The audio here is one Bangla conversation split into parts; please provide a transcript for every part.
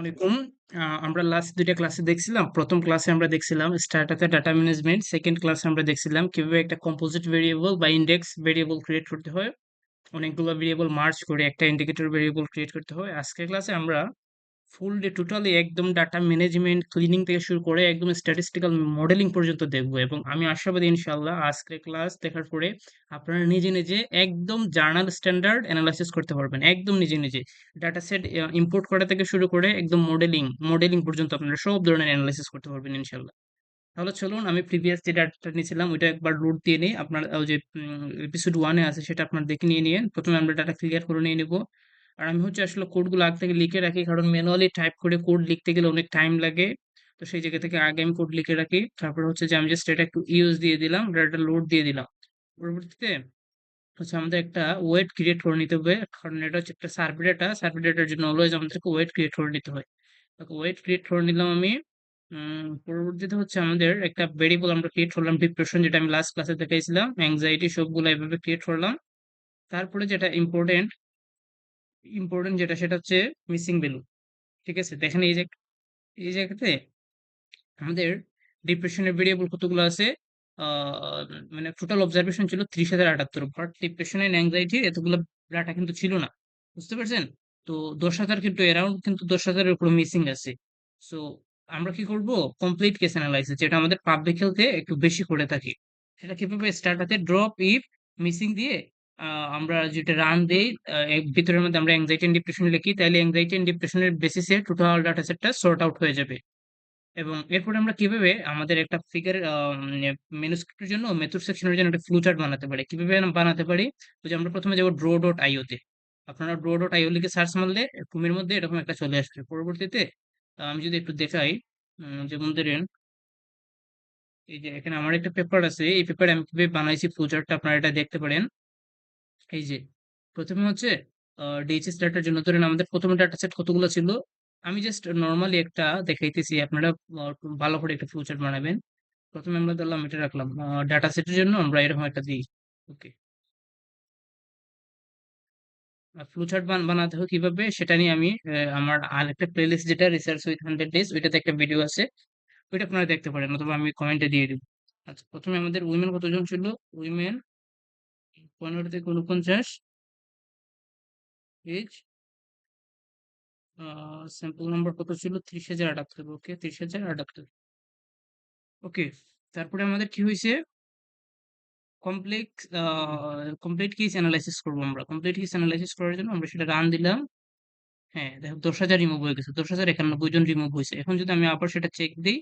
আলাইকুম। আমরা লাস্ট দুইটা ক্লাসে দেখছিলাম। প্রথম ক্লাসে আমরা দেখছিলাম স্ট্যাটাসে ডাটা ম্যানেজমেন্ট। সেকেন্ড ক্লাসে আমরা দেখছিলাম কিভাবে একটা কম্পোজিট ভেরিয়েবল বা ইন্ডেক্স ভেরিয়েবল ক্রিয়েট করতে হয়, অনেকগুলো ভেরিয়েবল মার্জ করে একটা ইন্ডিকেটর ভেরিয়েবল ক্রিয়েট করতে হয়। আজকের ক্লাসে আমরা ফুল ডে টোটালি একদম ডাটা ম্যানেজমেন্ট ক্লিনিং থেকে শুরু করে একদম স্ট্যাটিস্টিক্যাল মডেলিং পর্যন্ত দেখবো, এবং আমি আশাবাদী ইনশাল্লাহ আজকের ক্লাস দেখার পরে আপনারা নিজে নিজে একদম জার্নাল স্ট্যান্ডার্ড অ্যানালাইসিস করতে পারবেন, একদম নিজে নিজে ডাটা সেট ইম্পোর্ট করা থেকে শুরু করে একদম মডেলিং মডেলিং পর্যন্ত আপনারা সব ধরনের অ্যানালাইসিস করতে পারবেন ইনশাল্লাহ। তাহলে চলুন আমি প্রিভিয়াস যে ডাটাটা নিয়েছিলাম ওইটা একবার লোড দিয়ে নিই। আপনার ওই যে এপিসোড ওয়ানে আছে সেটা আপনার দেখে নিয়ে নিন। প্রথমে আমরা ডাটা ক্লিয়ার করে নিয়ে নেব। আর আমি হচ্ছে আসলে কোডগুলো আগে থেকে লিখে রাখি, কারণ ম্যানুয়ালি টাইপ করে কোড লিখতে গেলে অনেক টাইম লাগে। তো সেই জায়গা থেকে আগে আমি কোড লিখে রাখি। তারপর হচ্ছে যে আমি জাস্ট এটা একটু ইউজ দিয়ে দিলাম, ডাটা লোড দিয়ে দিলাম। পরবর্তীতে হচ্ছে আমাদের একটা ওয়েট ক্রিয়েট করে নিতে হবে, কারণ এটা হচ্ছে একটা সার্ভে ডাটা। সার্ভে ডাটার জন্য অলওয়েজ আমাদেরকে ওয়েট ক্রিয়েট করে নিতে হয়। ওয়েট ক্রিয়েট করে নিলাম আমি। পরবর্তীতে হচ্ছে আমাদের একটা ভেরিয়েবল আমরা ক্রিয়েট করলাম ডিপ্রেশন, যেটা আমি লাস্ট ক্লাসে দেখাইছিলাম, অ্যাংজাইটি সবগুলো এভাবে ক্রিয়েট করলাম। তারপরে যেটা ইম্পর্টেন্ট ইম্পর্টেন্ট যেটা সেটা হচ্ছে মিসিং ভ্যালু। ঠিক আছে, দেখেন এই জায়গাতে আমাদের ডিপ্রেশনের ভেরিয়েবল কতগুলো আছে। আহ মানে টোটাল অবজারভেশন ছিল 30,078, বাট ডিপ্রেশন এন্ড অ্যাংজাইটি এতগুলো ডাটা কিন্তু ছিল না, বুঝতে পারছেন? তো 10,000 কিন্তু অ্যারাউন্ড কিন্তু 10,000-এর উপর মিসিং আছে। সো আমরা কি করব, কমপ্লিট কেস অ্যানালাইসিস, যেটা আমাদের পাবলিক হেলথে একটু বেশি করে থাকি, সেটা কিভাবে স্টার্ট আছে ড্রপ ইফ মিসিং দিয়ে আমরা যেটা রান দেই, ভিতরের মধ্যে আমরা অ্যাংজাইটি এন্ড ডিপ্রেশন লিখি, তাহলে অ্যাংজাইটি এন্ড ডিপ্রেশনের বেসিসে টোটাল ডাটা সেটটা সর্ট আউট হয়ে যাবে। এবং এরপরে আমরা কিভাবে আমাদের একটা ফিগার মেনুস্ক্রিপ্টের জন্য মেথড সেকশনের জন্য একটা ফ্লো চার্ট বানাতে পারি, কিভাবে বানাতে পারি। তো যে আমরা প্রথমে যাবো ড্র ডট আইও তে। আপনারা ড্র ডট আইও লিখে সার্চ মারলে কুমির মধ্যে এরকম একটা চলে আসবে। পরবর্তীতে আমি যদি একটু দেখাই, যেমন ধরেন এই যে এখানে আমার একটা পেপার আছে, এই পেপারে আমি কিভাবে বানাইছি ফ্লো চার্টটা আপনারা এটা দেখতে পারেন। এই যে প্রথমে হচ্ছে ডিএইচএস ডাটার জন্য ধরেন আমাদের প্রথমে ডাটা সেট কতগুলো ছিল। আমি জাস্ট নর্মালি একটা দেখাইতেছি, আপনারা ভালো করে একটা ফ্লো চার্ট বানাবেন। প্রথমে আমরা ধরলাম এটা রাখলাম ডাটা সেটের জন্য আমরা এরকম একটা দিই। ওকে, ফ্লো চার্ট বানাতে হয় কিভাবে সেটা নিয়ে আমি আমার আর একটা প্লেলিস্ট যেটা রিসার্চ উইথ 100 ডেজ, ওইটাতে একটা ভিডিও আছে, ওইটা আপনারা দেখতে পারেন, অথবা আমি কমেন্টে দিয়ে দিব। আচ্ছা, প্রথমে আমাদের উইমেন কতজন ছিল? উইমেন 15 থেকে 49 এজ। স্যাম্পল নাম্বার কত ছিল? 30,078। ওকে, 30,078। ওকে, তারপরে আমাদের কি হয়েছে, কমপ্লেক্স কমপ্লিট কেস অ্যানালাইসিস করবো। আমরা কমপ্লিট কেস অ্যানালাইসিস করার জন্য আমরা সেটা রান দিলাম। হ্যাঁ দেখো, 10,000 রিমুভ হয়ে গেছে, 10,091 জন রিমুভ হয়েছে। এখন যদি আমি আবার সেটা চেক দিই,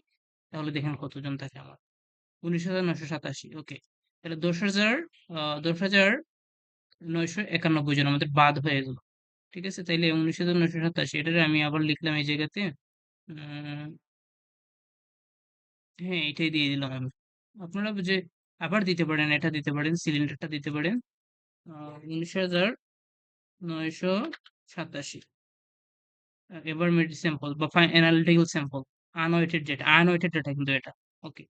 তাহলে দেখেন কতজন থাকে আমার, 19,987। ওকে, তাহলে 10,991 জন আমাদের বাদ হয়ে গেল। ঠিক আছে, তাইলে 19,987 এটারে আমি আবার লিখলাম এই জায়গাতে। উম, হ্যাঁ, এটাই দিয়ে দিলাম আমি। আপনারা যে আবার দিতে পারেন, এটা দিতে পারেন, সিলিন্ডারটা দিতে পারেন। 19,987। এবার মিড স্যাম্পল বা অ্যানালিটিক্যাল স্যাম্পল, আনওয়েটেড ডেটা কিন্তু এটা। ওকে,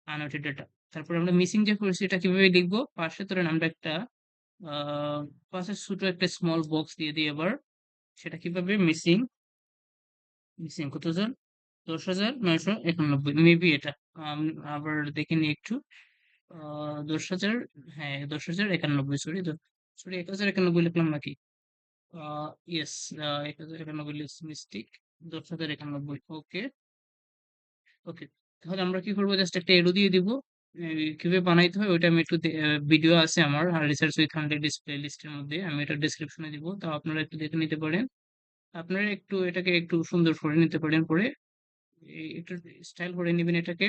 আনওয়েটেড ডেটা। তারপরে আমরা মিসিং যে করেছি এটা কিভাবে লিখবো, পাশে ধরেন আমরা একটা পাশে ছোট একটা স্মল বক্স দিয়ে দিই এবার। সেটা কিভাবে মিসিং, মিসিং কতজন? 10,991 মেবি এটা। আবার দেখে নিই একটু। 10,000, হ্যাঁ 10,091, সরি সরি 1,091 লিখলাম নাকি? Yes, 1,091 mistake, 10,091। ওকে, ওকে, তাহলে আমরা কি করবো, জাস্ট একটা এরো দিয়ে দিব। কিভাবে বানাইতে হয় ওইটা আমি একটু ভিডিও আছে আমার রিসার্চ উইথ 100 ডেজ প্লে লিস্টের মধ্যে, আমি এটা ডিসক্রিপশনে দিব, তা আপনারা একটু দেখে নিতে পারেন। আপনারা একটু এটাকে একটু সুন্দর করে নিতে পারেন পরে, একটু স্টাইল করে নেবেন এটাকে।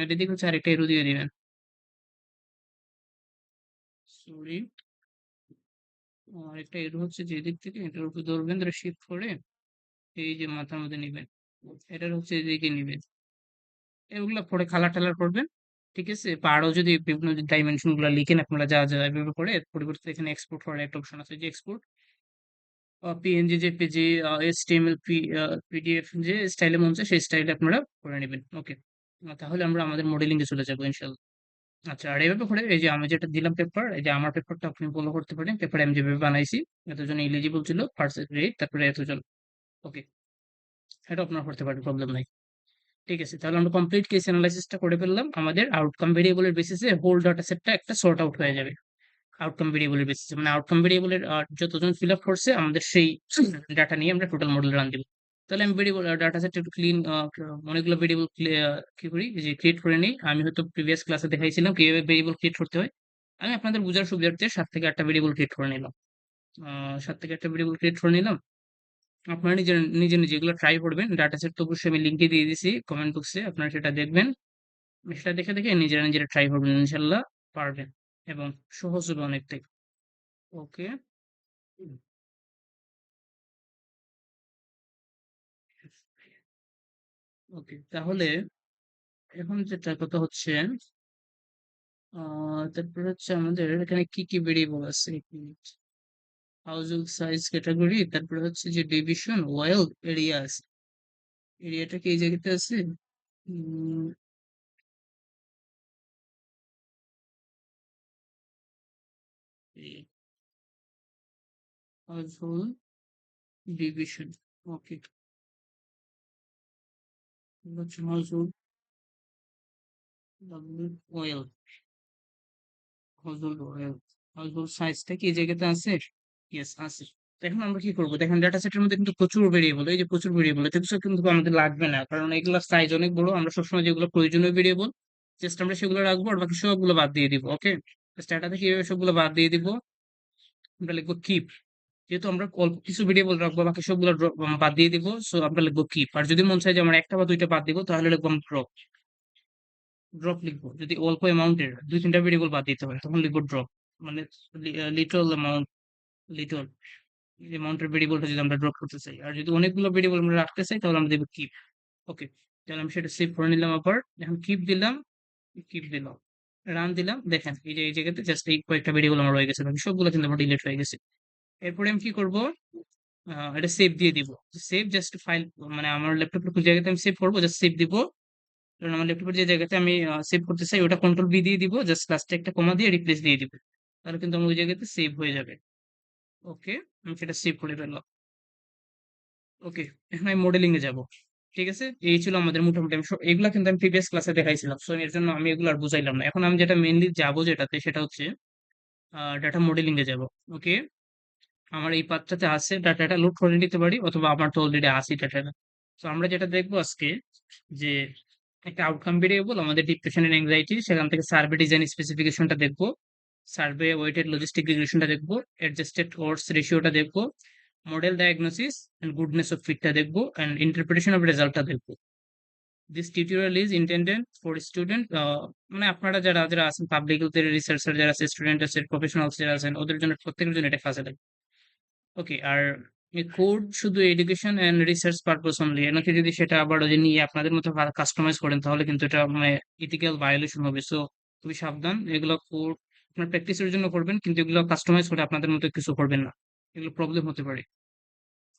এদিকে হচ্ছে আরেকটা এরো দিয়ে দিবেন। সরি, আরেকটা এরো হচ্ছে যে দিক থেকে এটার উপর ধরবেন, ধরে শিফট করে এই যে মাথার মধ্যে নিবেন, এটার হচ্ছে এদিকে নিবেন, এগুলা পরে কালার টালার করবেন। ঠিক আছে, বা আরো যদি বিভিন্ন ডাইমেনশন গুলো লিখেন আপনারা, যা যা এভাবে করে পরিবর্তে এখানে এক্সপোর্ট করার একটা অপশন আছে, যে export PNG, JPG, HTML, PDF, যে স্টাইলে মন চায় সেই স্টাইলে আপনারা করে নেবেন। ওকে, তাহলে আমরা আমাদের মডেলিং এ চলে যাবো ইনশাল্লাহ। আচ্ছা, আর এভাবে করে এই যে আমি যেটা দিলাম পেপার, এই যে আমার পেপারটা আপনি ফলো করতে পারেন। পেপারে আমি যেভাবে বানাইছি, এতজন এলিজিবল ছিল, ফার্স্ট গ্রেড, তারপরে এতজন। ওকে, এটা আপনার করতে পারেন, প্রবলেম নাই। ঠিক আছে, তাহলে আমরা কমপ্লিট কেস অ্যানালাইসিসটা করে ফেললাম। আমাদের আউটকাম ভেরিয়েবলের বেসিসে হোল ডাটা সেটটা একটা সর্ট আউট হয়ে যাবে। আউটকাম ভেরিয়েবলের বেসিসে মানে আউটকাম ভেরিয়েবলের যতজন ফিল আপ করছে আমাদের সেই ডাটা নিয়ে আমরা টোটাল মডেল রান দিব। তাহলে আমি ভেরিয়েবল ডাটা সেটটা একটু ক্লিন, অনেকগুলো ভেরিয়েবল কি করি যে ক্রিয়েট করে নিই। আমি হয়তো প্রিভিয়াস ক্লাসে দেখাইছিলাম কিভাবে ভেরিয়েবল ক্রিয়েট করতে হয়। আমি আপনাদের বোঝার সুবিধার্থে 7 থেকে 8টা ভেরিয়েবল ক্রিয়েট করে নিলাম। 7 থেকে 8টা ভেরিয়েবল ক্রিয়েট করে নিলাম। আপনারা নিজে নিজে নিজে এগুলো ট্রাই করবেন। ডাটা সেট তো অবশ্যই আমি লিঙ্কে দিয়ে দিছি কমেন্ট বক্সে, আপনারা সেটা দেখবেন। সেটা দেখে দেখে নিজেরা নিজেরা ট্রাই করবেন, ইনশাল্লাহ পারবেন এবং সহজ হবে অনেকটাই। ওকে, ওকে, তাহলে এখন যেটা কথা হচ্ছে তারপর হচ্ছে আমাদের এখানে কি কি ভেরিয়েবল আছে, হাউস হোল্ড সাইজ ক্যাটাগরি, তারপরে হচ্ছে যে ডিভিশন ওয়েলথ এরিয়া আছে। এরিয়াটা কি এই জায়গাতে আছে? হাউস হোল্ড ডিভিশন, ওকে, হচ্ছে house hold wealth, house hold wealth, house hold সাইজটা কি এই জায়গাতে আছে? ইয়েস আছে। তো এখন আমরা কি করবো দেখেন, ডাটা সেটের মধ্যে কিন্তু প্রচুর ভেরিয়েবল, এই যে প্রচুর ভেরিয়েবল, এতে কিছু কিন্তু আমাদের লাগবে না, কারণ এগুলোর সাইজ অনেক বড়। আমরা সবসময় যেগুলো প্রয়োজনীয় ভেরিয়েবল জাস্ট আমরা সেগুলো রাখবো, আর বাকি সবগুলো বাদ দিয়ে দিব। ওকে, ডাটা থেকে কিভাবে সবগুলো বাদ দিয়ে দিব, আমরা লিখবো কিপ। যেহেতু আমরা অল্প কিছু ভেরিয়েবল রাখবো, বাকি সবগুলো বাদ দিয়ে দিব, সো আমরা লিখবো কিপ। আর যদি মন চায় যে আমরা একটা বা দুইটা বাদ দিব, তাহলে লিখবো ড্রপ। ড্রপ লিখবো যদি অল্প অ্যামাউন্টের 2-3টা ভেরিয়েবল বাদ দিতে হয়, তখন লিখবো ড্রপ। মানে লিটল অ্যামাউন্ট, লিটল অ্যামাউন্টের ভেরিয়েবলটা যদি আমরা ড্রপ করতে চাই, আর যদি অনেকগুলো ভেরিয়েবল আমরা রাখতে চাই, তাহলে আমরা দেবো কিপ। ওকে, তাহলে আমি সেটা সেভ করে নিলাম। আবার এখন কিপ দিলাম, কিপ দিলাম, রান দিলাম। দেখেন এই যে এই জায়গাতে জাস্ট এই কয়েকটা ভেরিয়েবল আমার রয়ে গেছে, বাকি সবগুলো কিন্তু আমার ডিলিট হয়ে গেছে। এরপরে আমি কি করব, এটা সেভ দিয়ে দিব। সেভ জাস্ট ফাইল, মানে আমার ল্যাপটপের কোন জায়গাতে আমি সেভ করবো, জাস্ট সেভ দিব। কারণ আমার ল্যাপটপের যে জায়গাতে আমি সেভ করতে চাই ওটা কন্ট্রোল বি দিয়ে দিব, জাস্ট লাস্টে একটা কমা দিয়ে রিপ্লেস দিয়ে দিব। তাহলে কিন্তু আমার ওই জায়গাতে সেভ হয়ে যাবে। ওকে, আমি সেটা সেভ করে ফেললাম। ওকে, এখন আমি মডেলিং এ যাব। ঠিক আছে, এই ছিল আমাদের মোটামুটি। এগুলা কিন্তু আমি প্রিভিয়াস ক্লাসে দেখাইছিলাম, সো এর জন্য আমি এগুলো আর বুঝাইলাম না। এখন আমি যেটা মেইনলি যাব যেটাতে, সেটা হচ্ছে ডাটা মডেলিং এ যাব। ওকে, আমার এই পাত্রটাতে আছে, ডাটাটা লোড করে নিতে পারি, অথবা আমার তো অলরেডি আছে ডাটাটা। তো আমরা যেটা দেখবো আজকে, যে একটা আউটকাম ভেরিয়েবল আমাদের ডিপ্রেশন এন্ড অ্যাংজাইটি, সেখান থেকে সার্ভে ডিজাইন স্পেসিফিকেশনটা দেখবো, সার্ভে ওয়েটেড লজিস্টিক রিগ্রেশনটা দেখবো, অ্যাডজাস্টেড ওডস রেশিওটা দেখবো, model diagnosis and goodness of ফিটটা দেখবো, এন্ড ইন্টারপ্রিটেশন অফ রেজাল্টটা দেখবো। This tutorial is intended for student, মানে আপনারা যারা যারা আছেন পাবলিক হেলথের রিসার্চার যারা আছে, স্টুডেন্ট আছে, প্রফেশনালস যারা আছেন, ওদের জন্য, প্রত্যেকের জন্য এটা কাজে লাগে। ওকে, আর কোড শুধু education and research purpose only, নাকি যদি সেটা আবার ওই যে নিয়ে আপনাদের মতো কাস্টমাইজ করেন, তাহলে কিন্তু এটা মানে ইথিক্যাল ভায়োলেশন হবে। সো খুবই সাবধান, এগুলো কোড আপনার প্র্যাকটিসের জন্য করবেন, কিন্তু এগুলো কাস্টমাইজ করে আপনাদের মতো কিছু করবেন না, এগুলো প্রবলেম হতে পারে।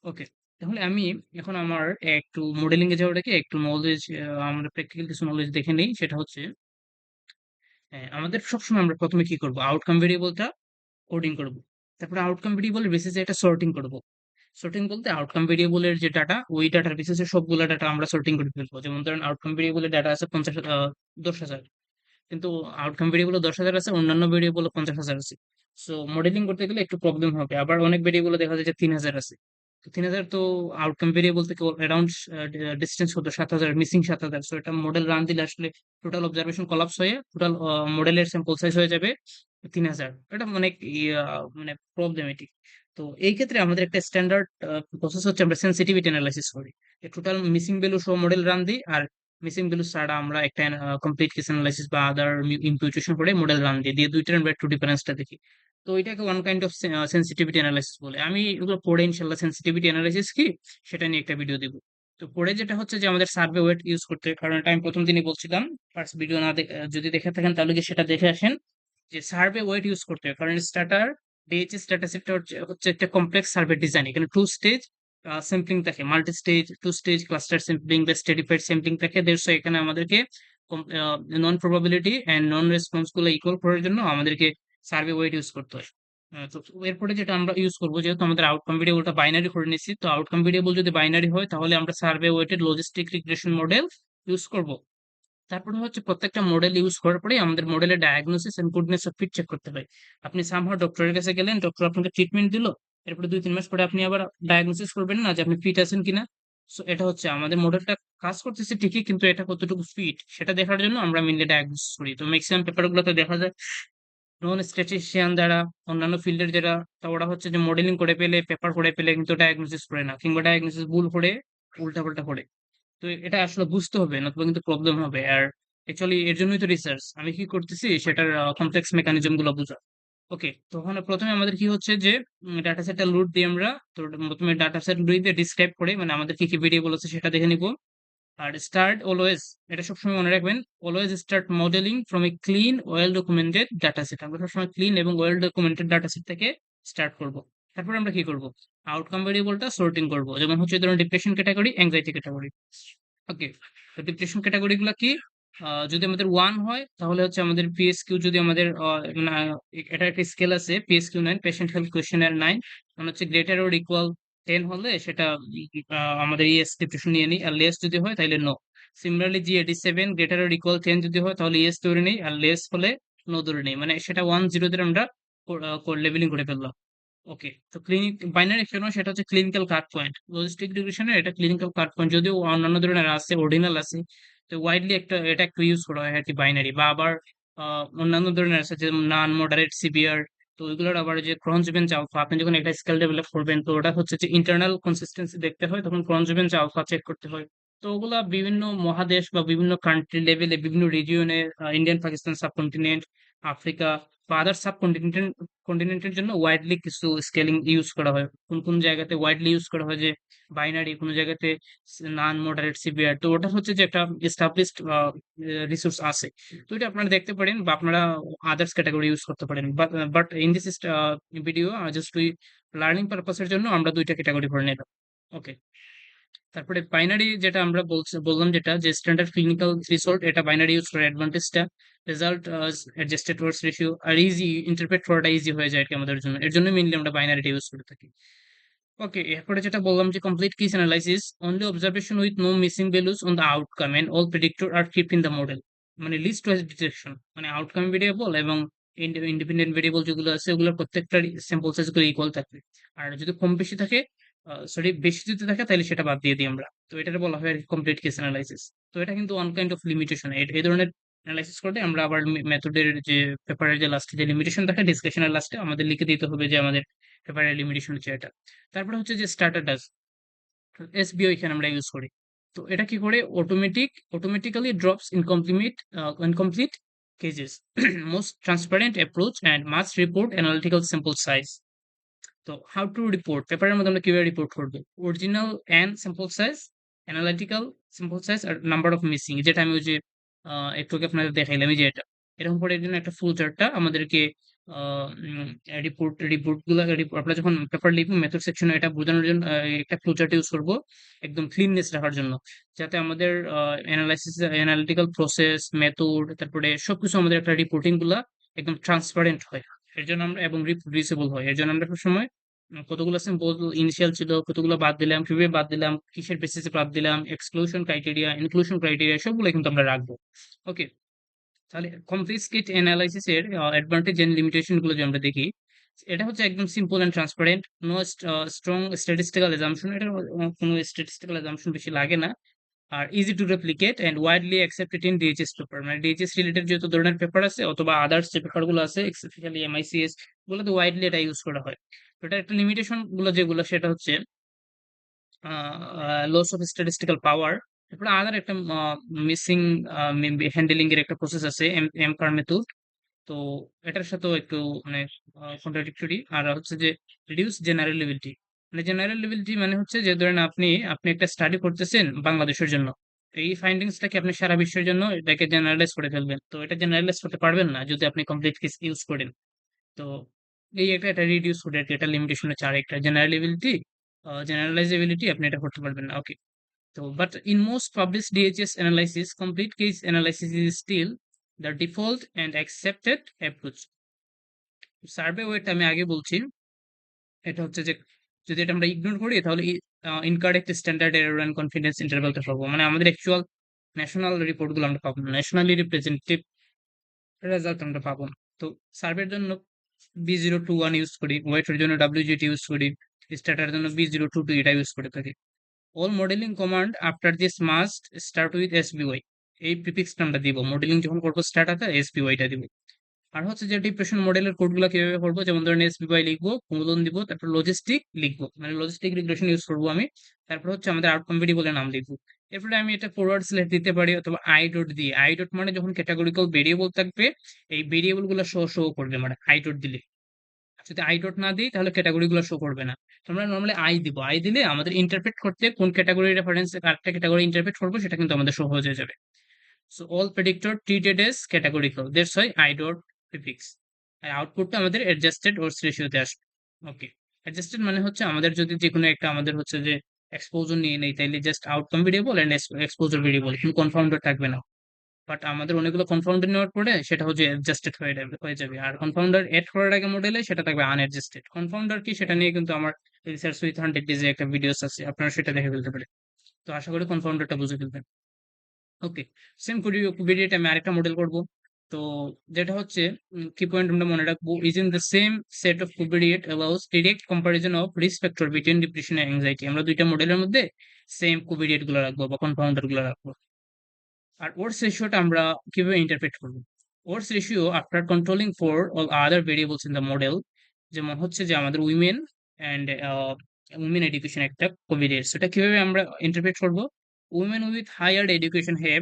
ওকে, তাহলে আমি এখন আমার একটু মডেলিং এ যাওয়াটাকে একটু নলেজ, আমরা প্র্যাকটিক্যাল কিছু নলেজ দেখে নেই। সেটা হচ্ছে আমাদের সবসময় আমরা প্রথমে কি করব, আউটকাম ভেরিয়েবলটা কোডিং করব। তারপরে আউটকাম ভেরিয়েবলের বেসিসে এটা সর্টিং করব। সর্টিং বলতে আউটকাম ভেরিয়েবলের যে ডাটা, ওই ডাটার বেসিসে সবগুলো ডাটা আমরা সর্টিং করে ফেলবো। যেমন ধরেন আউটকাম ভেরিয়েবলের ডাটা আছে 10,000, কিন্তু আউটকাম ভেরিয়েবল 10,000 আছে, অন্যান্য ভেরিয়েবল 50,000 আছে। সো মডেলিং করতে গেলে একটু প্রবলেম হবে। আবার অনেক ভেরিয়েবল দেখা যায় যে 3,000 আছে। তো 3,000 তো আউটকাম ভেরিয়েবল থেকে অ্যারাউন্ড ডিস্টেন্স হতো 7,000, মিসিং 7,000। সো এটা মডেল রান দিলে আসলে টোটাল অবজারভেশন কলাপস হয়ে টোটাল মডেলের স্যাম্পল সাইজ হয়ে যাবে 3,000। এটা অনেক মানে প্রবলেমেটিক। তো এই ক্ষেত্রে আমাদের একটা স্ট্যান্ডার্ড প্রসেস হচ্ছে, আমরা সেন্সিটিভিটি অ্যানালাইসিস করি। টোটাল মিসিং ভ্যালু সহ মডেল রান দিই, আর মিসিং ভ্যালু ছাড়া আমরা একটা কমপ্লিট কেস অ্যানালাইসিস বা আদার ইম্পিউটেশন করে মডেল রান দিই, দিয়ে দুইটার একটু ডিফারেন্সটা দেখি। তো এটাকে one kind of sensitivity analysis বলে। আমি এগুলো পড়ে ইনশাল্লাহ সেন্সিটিভিটি অ্যানালাইসিস কি সেটা নিয়ে একটা ভিডিও দিব। তো পরে যেটা হচ্ছে যে আমাদের সার্ভে ওয়েট ইউজ করতে হয়, কারণ এটা আমি প্রথম দিনই বলছিলাম। ফার্স্ট ভিডিও না যদি দেখে থাকেন তাহলে কি সেটা দেখে আসেন, যে সার্ভে ওয়েট ইউজ করতে হয়। কারণ স্টার্টার ডিএইচএস ডাটা সেটটা হচ্ছে একটা কমপ্লেক্স সার্ভে ডিজাইন। এখানে টু স্টেজ স্যাম্পলিং থাকে, multi stage, two stage cluster sampling বা স্টেডিফাইড স্যাম্পলিং থাকে। দেড়শো এখানে আমাদেরকে non probability and non response গুলো ইকুয়াল করার জন্য আমাদেরকে সার্ভে ওয়েট ইউজ করতে হয়। তো এরপরে যেটা আমরা ইউজ করবো, যেহেতু আমাদের আউটকাম ভেরিয়েবলটা বাইনারি করে নিচ্ছি, তো আউটকাম ভেরিয়েবল যদি বাইনারি হয় তাহলে আমরা survey weighted logistic regression model use করব। তারপরে হচ্ছে প্রত্যেকটা মডেল ইউজ করার পরে আমাদের মডেলের diagnosis and goodness of fit check করতে হয়। আপনি সামহাও ডক্টরের কাছে গেলেন, ডক্টর আপনাকে ট্রিটমেন্ট দিল, এরপরে 2-3 মাস পরে আপনি আবার ডায়াগনোসিস করবেন না যে আপনি ফিট আছেন কিনা। সো এটা হচ্ছে আমাদের মডেলটা কাজ করতেছে ঠিকই, কিন্তু এটা কতটুকু ফিট সেটা দেখার জন্য আমরা মেনলি ডায়াগনোসিস করি। তো ম্যাক্সিমাম পেপারগুলোতে দেখা যায় নন স্ট্যাটিস্টিশিয়ান যারা, অন্যান্য ফিল্ডের যারা, তা ওরা হচ্ছে যে মডেলিং করে পেলে, পেপার করে পেলে কিন্তু ডায়াগনোসিস করে না, কিংবা ডায়াগনোসিস ভুল করে, উল্টাপাল্টা করে। তো এটা আসলে বুঝতে হবে, নতুবা কিন্তু প্রবলেম হবে। আর অ্যাকচুয়ালি এর জন্যই তো রিসার্চ, আমি কি করতেছি সেটার কমপ্লেক্স মেকানিজম গুলো বোঝা। ওকে, তো ওখানে প্রথমে আমাদের কি হচ্ছে যে ডাটা সেটটা লোড দিই আমরা। তো প্রথমে ডাটা সেট লোড দিয়ে ডিসক্রাইব করে, মানে আমাদের কি কি ভেরিয়েবল আছে সেটা দেখে নিব। আর স্টার্ট অলওয়েজ, এটা সবসময় মনে রাখবেন, always start modelling from a clean well documented data set. আমরা সবসময় ক্লিন এবং ওয়েল ডকুমেন্টেড ডাটা সেট থেকে স্টার্ট করব। তারপর আমরা কি করব, আউটকাম ভেরিয়েবলটা সর্টিং করব, যেমন হচ্ছে ধরুন ডিপ্রেশন ক্যাটাগরি, অ্যাংজাইটি ক্যাটাগরি। ওকে, তো ডিপ্রেশন ক্যাটাগরি গুলা কি, যদি আমাদের 1 হয় তাহলে হচ্ছে আমাদের পিএসকিউ, যদি আমাদের এটা একটা স্কেল আছে PSQ-9, পেশেন্ট হেলথ কোয়েশ্চেনার 9, মানে হচ্ছে গ্রেটার অর ইকুয়াল 10 হলে সেটা আমাদের ইএস ডিপ্রেশন নিয়ে নিই, আর লেস যদি হয় তাহলে no. Similarly GAD-7 greater or equal 10 যদি হয় তাহলে ইএস ধরে নেই, আর লেস হলে নো ধরে নেই, মানে সেটা 1-0 তে আমরা লেভেলিং করে ফেললাম। ওকে, তো ক্লিনিক বাইনারি একটা সেটা হচ্ছে ক্লিনিক্যাল কাট পয়েন্ট। লজিস্টিক রিগ্রেশনের এটা ক্লিনিক্যাল কাট পয়েন্ট, যদিও অন্যান্য ধরনের আছে, অর্ডিনাল আছে। তো ওয়াইডলি এটা একটু ইউজ করা হয় আর কি বাইনারি, বা আবার অন্যান্য ধরনের আছে যে নন মডারেট সিভিয়ার। তো ওইগুলোর আবার যে ক্রনজবেঞ্চ আলফা, আপনি যখন একটা স্কেল ডেভেলপ করবেন তো ওটা হচ্ছে যে ইন্টারনাল কনসিস্টেন্সি দেখতে হয়, তখন ক্রনজবেঞ্চ আলফা চেক করতে হয়। তো ওগুলা বিভিন্ন মহাদেশ বা বিভিন্ন কান্ট্রি লেভেলে, বিভিন্ন রিজিয়নে, ইন্ডিয়ান, পাকিস্তান সাবকন্টিনেন্ট, আফ্রিকা বা আদার সাবকন্টিনেন্ট কন্টিনেন্টের জন্য ওয়াইডলি কিছু স্কেলিং ইউজ করা হয়। কোন কোন জায়গাতে ওয়াইডলি ইউজ করা হয় যে বাইনারি, কোন জায়গাতে নন মডারেট সিভিয়ার। তো ওটা হচ্ছে যে একটা এস্টাবলিশড রিসোর্স আছে। তো এটা আপনারা দেখতে পারেন, বা আপনারা আদার্স ক্যাটাগরি ইউজ করতে পারেন। But in this video just we learning পারপাসের জন্য আমরা দুইটা ক্যাটাগরি করে নিলাম। ওকে, তারপরে বাইনারি যেটা আমরা বললাম, যেটা যে স্ট্যান্ডার্ড ক্লিনিক্যাল রিসোর্ট, এটা বাইনারি ইউজ করার অ্যাডভান্টেজটা, রেজাল্ট অ্যাডজাস্টেড ওয়ার্ডস রেশিও, আর ইজি ইন্টারপ্রেট করাটা ইজি হয়ে যায় আর কি আমাদের জন্য। এর জন্য মেইনলি আমরা বাইনারিটা ইউজ করে থাকি। ওকে, এরপরে যেটা বললাম যে complete case analysis, only observation with no missing values on the outcome and all predictor are kept in the model. মানে লিস্ট ওয়াইজ ডিটেকশন, মানে আউটকাম ভেরিয়েবল এবং ইন্ডিপেন্ডেন্ট ভেরিয়েবল যেগুলো আছে ওগুলোর প্রত্যেকটা স্যাম্পল সাইজ গুলো ইকুয়াল থাকবে। আর যদি কম বেশি থাকে, সরি বেশি যদি থাকে তাহলে সেটা বাদ দিয়ে দিই আমরা। তো এটা বলা হয় কমপ্লিট কেস অ্যানালাইসিস। তো এটা কিন্তু ওয়ান কাইন্ড অফ লিমিটেশন, এই ধরনের অ্যানালাইসিস করতে আমরা আবার মেথডের যে পেপারের যে লাস্টে যে লিমিটেশন থাকে, ডিসকাশনের লাস্টে আমাদের লিখে দিতে হবে যে আমাদের পেপারের লিমিটেশন হচ্ছে এটা। তারপরে হচ্ছে যে স্টার্টার ডাজ, এসবিও এখানে আমরা ইউজ করি। তো এটা কি করে, automatically drops incomplete cases, most transparent approach and must report analytical sample size. তো হাউ টু রিপোর্ট, পেপারের মধ্যে আমরা কিভাবে রিপোর্ট করবো, original and sample size, analytical sample size, আর নাম্বার অফ মিসিং, যেটা আমি ওই যে একটু আগে আপনাদের দেখাইলাম, এই যে এটা এরকম করে এর জন্য একটা ফুল চার্টটা আমাদেরকে রিপোর্ট গুলো, আমরা যখন পেপার লিখবো মেথড সেকশনে এটা বোঝানোর জন্য একটা ফ্লো চার্ট ইউজ করবো, একদম ক্লিননেস রাখার জন্য, যাতে আমাদের অ্যানালাইসিস, অ্যানালিটিক্যাল প্রসেস, মেথড, তারপরে সবকিছু আমাদের একটা রিপোর্টিং গুলা একদম ট্রান্সপারেন্ট হয়। এর জন্য আমরা, এবং রিপ্রডিউসিবল হয়, এর জন্য আমরা সবসময় কতগুলো সিম্পল ইনিশিয়াল ছিল, কতগুলো বাদ দিলাম, কিভাবে বাদ দিলাম, কিসের বেসিসে বাদ দিলাম, এক্সক্লুশন ক্রাইটেরিয়া, ইনক্লুশন ক্রাইটেরিয়া, সবগুলো কিন্তু আমরা রাখবো। ওকে, তাহলে কমপ্লিট অ্যানালাইসিস এর অ্যাডভান্টেজ এন্ড লিমিটেশন গুলো যে আমরা দেখি, এটা হচ্ছে একদম simple and transparent, no strong statistical assumption, এটা কোনো স্ট্যাটিস্টিক্যাল অ্যাজাম্পশন বেশি লাগে না। আর easy to replicate and widely accepted in DHS paper, মানে ডিএইচএস রিলেটেড যত ধরনের পেপার আছে অথবা আদার্স যে পেপার গুলো আছে, স্পেশালি এমআইসিএস, গুলোতে ওয়াইডলি এটা ইউজ করা হয়। তো এটা একটা লিমিটেশন গুলো যেগুলো, সেটা হচ্ছে লস অফ স্ট্যাটিস্টিক্যাল পাওয়ার। তারপরে আদার একটা মিসিং হ্যান্ডেলিং এর একটা প্রসেস আছে, এমকার মেথড। তো এটার সাথেও একটু মানে কন্ট্রাডিক্টরি। আর হচ্ছে যে রিডিউস জেনারেলিবিলিটি, মানে জেনারেলিবিলিটি মানে হচ্ছে যে ধরেন আপনি আপনি একটা স্টাডি করতেছেন বাংলাদেশের জন্য, তো এই ফাইন্ডিংসটাকে আপনি সারা বিশ্বের জন্য এটাকে জেনারেলাইজ করে ফেলবেন, তো এটা জেনারেলাইজ করতে পারবেন না যদি আপনি কমপ্লিট কেস ইউজ করেন। তো এই একটা রিডিউস করে আর কি, এটা লিমিটেশন হচ্ছে আরেকটা জেনারেলিবিলিটি, জেনারেলাইজেবিলিটি আপনি এটা করতে পারবেন না। ওকে, so, but in most published DHS analysis, complete case analysis is still the default and accepted approach. Survey weight আমি আগে বলছি, এটা হচ্ছে যে যদি এটা আমরা ইগনোর করি তাহলে incorrect standard error and confidence ইন্টারভ্যালটা পাবো, মানে আমাদের অ্যাকচুয়াল ন্যাশনাল রিপোর্টগুলো আমরা পাবো না, ন্যাশনালি রিপ্রেজেন্টেটিভ রেজাল্ট আমরা পাবো না। তো সার্ভের জন্য B021 ইউজ করি, ওয়েটের জন্য WGT ইউজ করি, স্ট্যাটার জন্য B022 এটা ইউজ করে থাকি। All modelling command after this must start with SBY, এই প্রিফিক্সটা আমরা দিব মডেলিং যখন করবো স্ট্যাটাতে SBYটা দিব। আর হচ্ছে যে ডিপ্রেশন মডেলের কোডগুলো কিভাবে করবো, যেমন ধরেন এসবিআই লিখবো, মূলধন দিব, তারপর লজিস্টিক লিখবো, মানে লজিস্টিক রিগ্রেশন ইউজ করবো আমি। তারপর হচ্ছে আমাদের আউটকাম ভেরিয়েবলের নাম লিখবো। এরপরে আমি এটা ফরওয়ার্ড স্ল্যাশ দিতে পারি অথবা আই ডট দিয়ে, আই ডট মানে যখন ক্যাটাগরিক্যাল ভেরিয়েবল থাকবে এই ভেরিয়েবল গুলো শো করবে, মানে আই ডট দিলে। যদি আই ডট না দিই তাহলে ক্যাটাগরি গুলো শো করবে না। তো আমরা নর্মালি আই দিব, আই দিলে আমাদের ইন্টারপ্রেট করতে কোন ক্যাটাগরি রেফারেন্স আরেকটা ক্যাটাগরি ইন্টারপ্রেট করবো সেটা কিন্তু আমাদের শো হয়ে যাবে। So all predictor treated as categorical. That's why I dot prefix. আর আউটপুটটা আমাদের অ্যাডজাস্টেড ওরস রেশিওতে আসবে। ওকে, অ্যাডজাস্টেড মানে হচ্ছে আমাদের যদি যে কোনো একটা আমাদের হচ্ছে যে এক্সপোজার নিয়ে নেই তাইলে just outcome variable and exposure variable, কোনো কনফাউন্ডার থাকবে না। বাট আমাদের অনেকগুলো কনফাউন্ডার নেওয়ার পরে সেটা হচ্ছে অ্যাডজাস্টেড হয়ে যাবে। আর কনফাউন্ডার এড করার আগে মডেলে সেটা থাকবে আনঅ্যাডজাস্টেড। কনফাউন্ডার কি সেটা নিয়ে কিন্তু আমার রিসার্চ উইথ 100 ডেজে একটা ভিডিওস আছে, আপনারা সেটা দেখে ফেলতে পারেন। তো আশা করি কনফাউন্ডারটা বুঝে ফেলবেন। ওকে, সেম কুবেরিয়েট আমি আরেকটা মডেল করব। তো যেটা হচ্ছে কি পয়েন্ট আমরা মনে রাখবো, is in the same set of covariate allows direct comparison of risk factor between depression and anxiety. আমরা দুইটা মডেলের মধ্যে সেম কুবেরিয়েট গুলো রাখবো বা কনফাউন্ডার গুলো রাখবো। আর ওটস রেশিওটা আমরা কিভাবে ইন্টারপ্রেট করবো, oats ratio after controlling for all other variables in the model, যেমন হচ্ছে যে আমাদের উইমেন অ্যান্ড উইমেন এডুকেশন একটা কোভিরিয়েট, সেটা কিভাবে আমরা ইন্টারপ্রেট করবো। Women with higher education have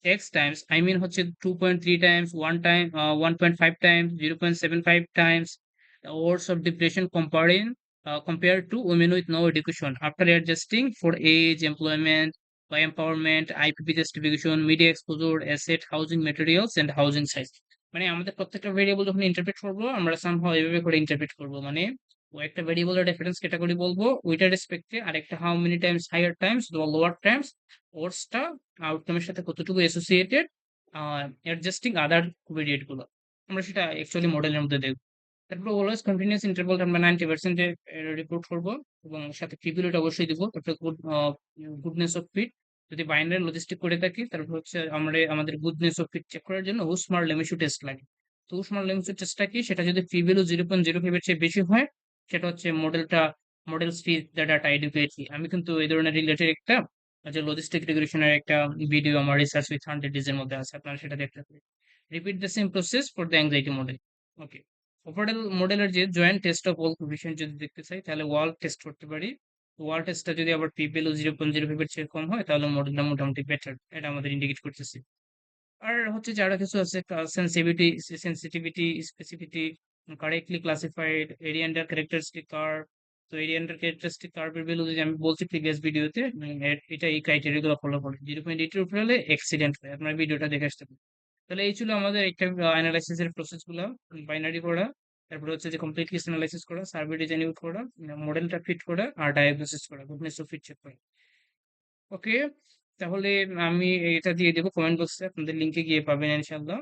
x times, I mean হচ্ছে 2.3 times, 1.5 times, 0.75 times the odds of depression compared to women with no education after adjusting for age, employment, by empowerment, IPP justification, media exposure, asset, housing materials and housing size। মানে আমাদের প্রত্যেকটা ভেরিয়েবল যখন ইন্টারপ্রেট করবো আমরা সামহাও এভাবে করে ইন্টারপ্রেট করবো, মানে ও একটা ভেরিয়েবলের রেফারেন্স ক্যাটাগরি বলবো ওইটার রেসপেক্টে, আর একটা how many times higher times lower times ওটসটা আউটকামের সাথে কতটুকু অ্যাসোসিয়েটেড, অ্যাডজাস্টিং আদার ভেরিয়েট গুলো আমরা সেটা অ্যাকচুয়ালি মডেলের মধ্যে দেখবো। তারপর অলওয়েজ কন্টিনিউয়াস ইন্টারভাল আমরা 90% রিপোর্ট করবো এবং সাথে ফিবিলিটি অবশ্যই দিব। তারপরে গুডনেস অফ ফিট, যদি বাইনারি লজিস্টিক করে থাকি তারপর হচ্ছে আমরা আমাদের গুডনেস অফ ফিট চেক করার জন্য হুসমার লেমিসু টেস্ট লাগে। তো হুসমার লেমিসু টেস্টটা কি, সেটা যদি ফি ভ্যালু 0.05 এর চেয়ে বেশি হয় সেটা হচ্ছে মডেল ফি দ্য ডাটা এডুকেটলি। আমি কিন্তু এই ধরনের রিলেটেড একটা যে লজিস্টিক রেগুলেশনের একটা ভিডিও আমার রিসার্চ উইথ 100 ডেজ এর মধ্যে আছে, আপনারা সেটা দেখতে পারেন। Repeat the same process for the anxiety model. Okay, overall মডেলের যে joint test of all coefficient যদি দেখতে চাই তাহলে ওয়াল টেস্ট করতে পারি। ওয়াল টেস্টটা যদি আবার পি ভ্যালু 0.05 এর চেয়ে কম হয় তাহলে মডেলটা মোটামুটি বেটার, এটা আমাদের ইন্ডিকেট করতেছে। আর হচ্ছে যারা কিছু আছে sensitivity, specificity, correctly classified, area under characteristic curve. তো এরিয়া আন্ডার ক্যারেক্টারিস্টিক কার্ভের ভ্যালু যদি আমি বলছি প্রিভিয়াস ভিডিওতে, এটা এই ক্রাইটেরিয়া গুলো ফলো করে 0.8 এর উপরে হলে অ্যাক্সিডেন্ট হয়, আপনার ভিডিওটা দেখে আসতে পারেন। তাহলে এই ছিল আমাদের একটা অ্যানালাইসিস এর প্রসেস গুলো, বাইনারি করা, তারপরে হচ্ছে যে কমপ্লিট কেস অ্যানালাইসিস করা, সার্ভে ডিজাইন ইউজ করা, মডেলটা ফিট করা আর ডায়াগনোসিস করা, গুডনেস অফ ফিট চেক করা। ওকে, তাহলে আমি এটা দিয়ে দেবো কমেন্ট বক্সে, আপনাদের লিঙ্কে গিয়ে পাবেন ইনশাল্লাহ।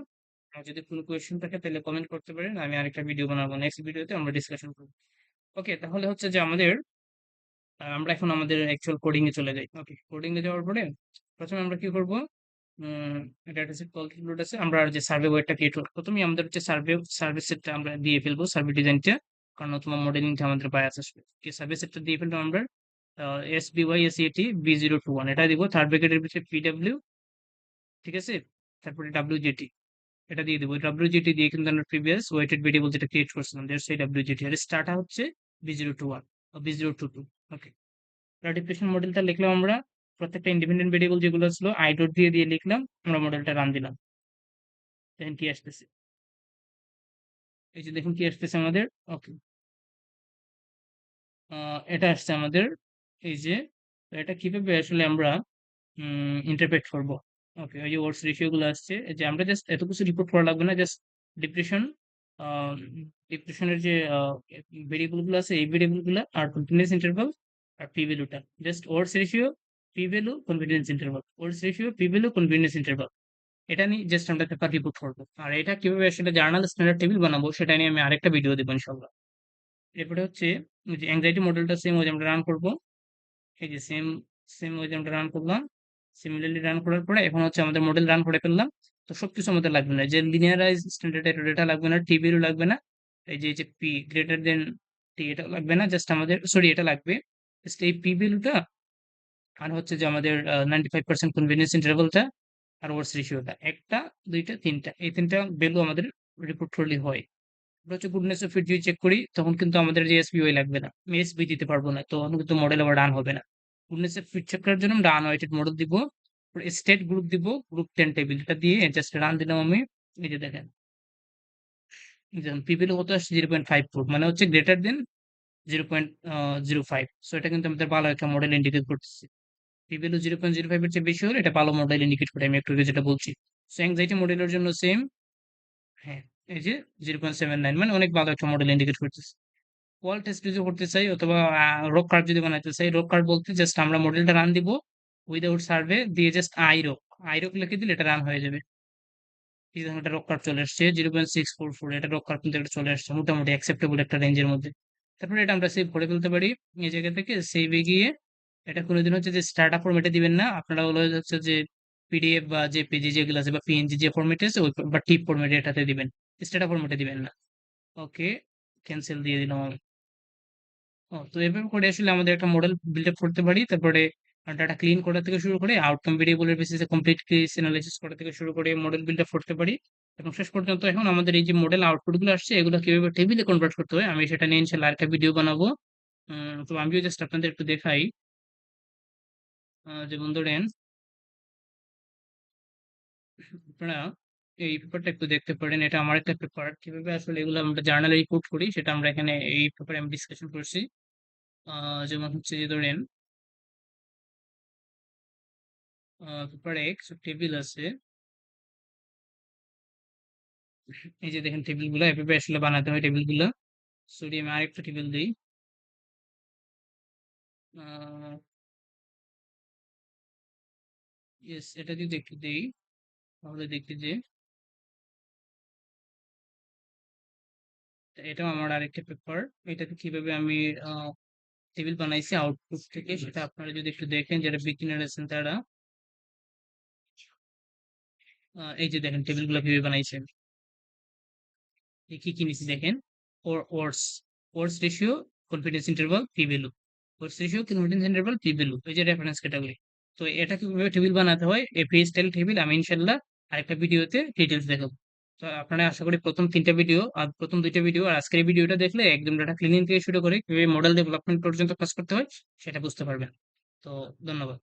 আর যদি কোনো কোয়েশ্চেন থাকে তাহলে কমেন্ট করতে পারেন, আমি আরেকটা ভিডিও বানাবো, নেক্সট ভিডিওতে আমরা ডিসকাশন করবো। ওকে, তাহলে হচ্ছে যে আমাদের আমরা এখন আমাদের অ্যাকচুয়াল কোডিং এ চলে যাই। ওকে, কোডিং এ যাওয়ার পরে প্রথমে আমরা কি করব, ডেটা সেট কল লোড আছে, আমরা যে সার্ভে ওয়েটটা ক্রিয়েট করব, প্রথমে আমাদের হচ্ছে সার্ভে সেটটা আমরা দিয়ে ফেলবো, সার্ভে ডিজাইনটা, কারণ তোমার মডেলিংটা আমাদের বায়াস আসবে। কি সার্ভে সেটটা দিয়ে ফেলবো আমরা, SBY SET B021 এটা দিব, থার্ড ব্র্যাকেটের ভিতরে PW, ঠিক আছে, তারপরে WJT এটা দিয়ে দেবো। WJT দিয়ে কিন্তু আমরা প্রিভিয়াস ওয়েটেড ভেরিয়েবল যেটা ক্রিয়েট করছিলাম দ্যাটস সেই WJT, আর স্টার্টটা হচ্ছে B021 বা B022। ওকে, ডিপ্রেশন মডেলটা লিখলাম আমরা, প্রত্যেকটা ইন্ডিপেন্ডেন্ট ভেরিয়েবল যেগুলো ছিল আই ডট দিয়ে দিয়ে লিখলাম, আমরা মডেলটা রান দিলাম, দেখেন কি আসতেছে। এই যে দেখুন কি আসতেছে আমাদের। ওকে, এটা আসছে আমাদের, এই যে তো এটা কিভাবে আসলে আমরা ইন্টারপ্রেট করব। ওকে, ওই যে ওয়ার্ডস রেশিও গুলো আসছে, এই যে আমরা জাস্ট এত কিছু রিপোর্ট করা লাগবে না, জাস্ট ডিপ্রেশন, ডিপ্রেশনের যে ভেরিয়েবল গুলো আছে এই ভেরিয়েবল গুলো আর কন্টিনিউয়াস ইন্টারভাল আর পি ভ্যালুটা, just odds ratio, P value, confidence interval, odds ratio, P value, confidence interval. এটা নিয়ে জাস্ট আমরা পেপার রিপোর্ট করবো। আর এটা কিভাবে আসলে জার্নাল স্ট্যান্ডার্ড টেবিল বানাবো সেটা নিয়ে আমি আরেকটা ভিডিও দেবো ইনশাল্লাহ। এরপরে হচ্ছে ওই যে অ্যাংজাইটি মডেলটা সেম ওই যে আমরা রান করবো। এই যে সেম সেম ওই যে আমরা রান করলাম। সিমিলারলি রান করার পরে এখন হচ্ছে আমাদের মডেল রান করে ফেললাম। তো সবকিছু আমাদের লাগবে না, যে লিনিয়ারাইজ স্ট্যান্ডার্ড ডেটা লাগবে না, টি ভ্যালু লাগবে না, এই যে পি গ্রেটার দেন টি এটা লাগবে না, জাস্ট আমাদের সরি এটা লাগবে জাস্ট এই পি ভ্যালুটা, আর হচ্ছে যে আমাদের 95% কনভেনিয়েন্স ইন্টারভ্যালটা, আর ওয়ার্স রেশিওটা একটা, দুইটা, তিনটা, এই তিনটা ভ্যালু আমাদের রিপোর্ট করলে হয়। আমরা হচ্ছে গুডনেস অফ ফিট যদি চেক করি তখন কিন্তু আমাদের যে এসবিওয়াই লাগবে না, আমি এসবি দিতে পারবো না, তখন কিন্তু মডেল আবার রান হবে না। গুডনেস অফ ফিট চেক করার জন্য আমরা আনওয়েটেড মডেল দিব, স্টেট গ্রুপ দিব, গ্রুপ 10 টেবিল এটা দিয়ে জাস্ট রান দিলাম আমি। এই যে দেখেন যেমন পিপিএল কত আসছে 0.54, মানে হচ্ছে গ্রেটার দেন 0.05। সো এটা কিন্তু আমাদের ভালো একটা মডেল ইন্ডিকেট করতেছে। পিপিএল 0.05 এর চেয়ে বেশি হলে এটা ভালো মডেল ইন্ডিকেট করে, আমি একটু আগে যেটা বলছি। সো অ্যাংজাইটি মডেলের জন্য সেম। হ্যাঁ, এই যে 0.79 মানে অনেক ভালো একটা মডেল ইন্ডিকেট করতেছে। ওয়াল টেস্ট যদি করতে চাই অথবা রক কার্ভ যদি বানাতে চাই, রক কার্ভ বলতে জাস্ট আমরা মডেলটা রান দিব উইদাউট সার্ভে দিয়ে, জাস্ট আইরক লিখে দিলে এটা রান হয়ে যাবে। এই দেখুন এটা রক কার্ভ চলে আসছে 0.644, এটা রক কার্ভ কিন্তু এটা চলে আসছে মোটামুটি অ্যাকসেপ্টেবল একটা রেঞ্জের মধ্যে। তারপরে এটা আমরা সেভ করে ফেলতে পারি। এই জায়গা থেকে সেভে গিয়ে এটা কোনোদিন হচ্ছে যে স্টার্ট আপ ফরম্যাটে দিবেন না, আপনারা হলো হচ্ছে যে পিডিএফ বা জেপিজি যেগুলো আছে বা পিএনজি যে ফরম্যাটে আছে ওই বা টিপ ফরম্যাটে এটাতে দিবেন, স্টার্ট আপ ফরম্যাটে দিবেন না। ওকে, ক্যান্সেল দিয়ে দিলাম আমি। ও তো এভাবে করে আসলে আমাদের একটা মডেল বিল্ড আপ করতে পারি। তারপরে ডাটা ক্লিন করা থেকে শুরু করে আউটকাম ভেরিয়েবলের বেসিসে কমপ্লিট কেস অ্যানালাইসিস করা থেকে শুরু করে মডেল বিল্ড আপ করতে পারি। এবং শেষ পর্যন্ত এখন আমাদের এই যে মডেল আউটপুট গুলো আসছে এগুলো কিভাবে টেবিলে কনভার্ট করতে হয় আমি সেটা নিয়ে ইনশাল্লাহ আরেকটা ভিডিও বানাবো। তো আমিও জাস্ট আপনাদের একটু দেখাই। যেমন ধরেন আপনারা এই পেপারটা একটু দেখতে পারেন, এটা আমার একটা পেপার, কিভাবে আসলে এগুলো আমরা জার্নালে রিপোর্ট করি সেটা আমরা এখানে এই পেপারে আমি ডিসকাশন করছি। যেমন হচ্ছে যে ধরেন পেপারে কিছু টেবিল আছে। এই যে দেখেন টেবিলগুলো এভাবে আসলে বানাতে হয় টেবিলগুলো। সরি আমি আরেকটা টেবিল দিই। ইয়েস, এটা যদি একটু দিই তাহলে দেখি যে এটাও আমার আরেকটা পেপার। এটাতে কিভাবে আমি টেবিল বানাইছি আউটপুট থেকে সেটা আপনারা যদি একটু দেখেন, যারা বিগিনার আছেন তারা এই যে দেখেন টেবিলগুলো কিভাবে বানাইছে। কি কি নিছি দেখেন, ওর odds ratio, confidence interval, P value. Odds ratio, confidence interval, P value, এই যে রেফারেন্স ক্যাটাগরি। তো এটা কিভাবে টেবিল বানাতে হয় এই ফ্রি স্টাইল টেবিল আমি ইনশাল্লাহ আরেকটা ভিডিওতে ডিটেলস দেখাবো। তো আপনারা আশা করি প্রথম তিনটা ভিডিও আর প্রথম দুইটা ভিডিও আর আজকের এই ভিডিওটা দেখলে একদম ডাটা ক্লিনিং থেকে শুরু করে কিভাবে মডেল ডেভেলপমেন্ট পর্যন্ত কাজ করতে হয় সেটা বুঝতে পারবেন। তো ধন্যবাদ।